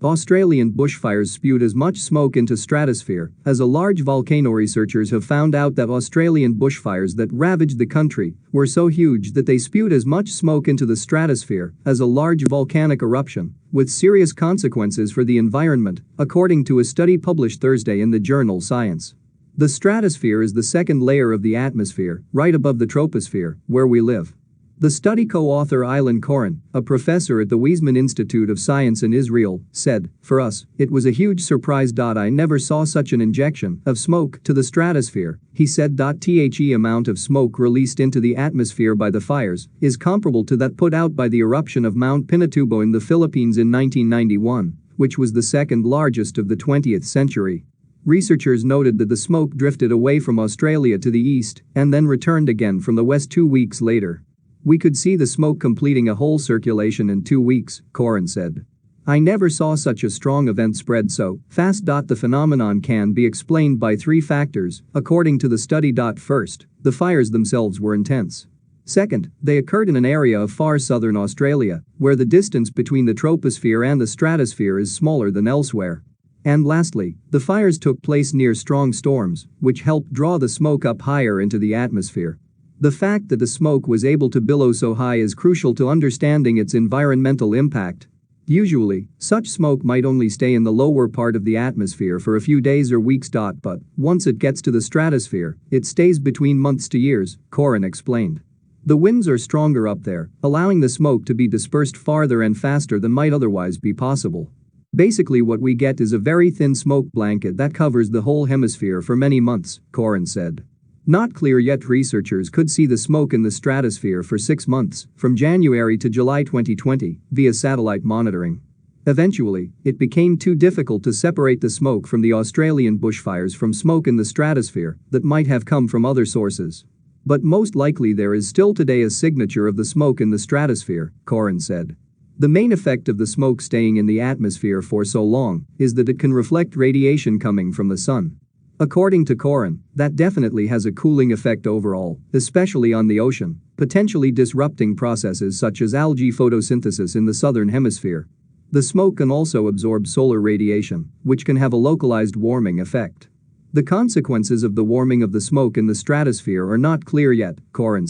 Australian bushfires spewed as much smoke into stratosphere as a large volcano. Researchers have found out that Australian bushfires that ravaged the country were so huge that they spewed as much smoke into the stratosphere as a large volcanic eruption, with serious consequences for the environment, according to a study published Thursday in the journal Science. The stratosphere is the second layer of the atmosphere, right above the troposphere, where we live. The study co-author Ilan Koren, a professor at the Weizmann Institute of Science in Israel, said, "For us, it was a huge surprise. I never saw such an injection of smoke to the stratosphere," he said. The amount of smoke released into the atmosphere by the fires is comparable to that put out by the eruption of Mount Pinatubo in the Philippines in 1991, which was the second largest of the 20th century. Researchers noted that the smoke drifted away from Australia to the east and then returned again from the west 2 weeks later. "We could see the smoke completing a whole circulation in 2 weeks," Koren said. "I never saw such a strong event spread so fast." The phenomenon can be explained by 3 factors, according to the study. First, the fires themselves were intense. Second, they occurred in an area of far southern Australia, where the distance between the troposphere and the stratosphere is smaller than elsewhere. And lastly, the fires took place near strong storms, which helped draw the smoke up higher into the atmosphere. The fact that the smoke was able to billow so high is crucial to understanding its environmental impact. Usually, such smoke might only stay in the lower part of the atmosphere for a few days or weeks. But once it gets to the stratosphere, it stays between months to years, Koren explained. The winds are stronger up there, allowing the smoke to be dispersed farther and faster than might otherwise be possible. "Basically, what we get is a very thin smoke blanket that covers the whole hemisphere for many months," Koren said. Not clear yet. Researchers could see the smoke in the stratosphere for 6 months, from January to July 2020, via satellite monitoring. Eventually, it became too difficult to separate the smoke from the Australian bushfires from smoke in the stratosphere that might have come from other sources. "But most likely there is still today a signature of the smoke in the stratosphere," Koren said. "The main effect of the smoke staying in the atmosphere for so long is that it can reflect radiation coming from the sun." According to Koren, that definitely has a cooling effect overall, especially on the ocean, potentially disrupting processes such as algae photosynthesis in the southern hemisphere. The smoke can also absorb solar radiation, which can have a localized warming effect. The consequences of the warming of the smoke in the stratosphere are not clear yet, Koren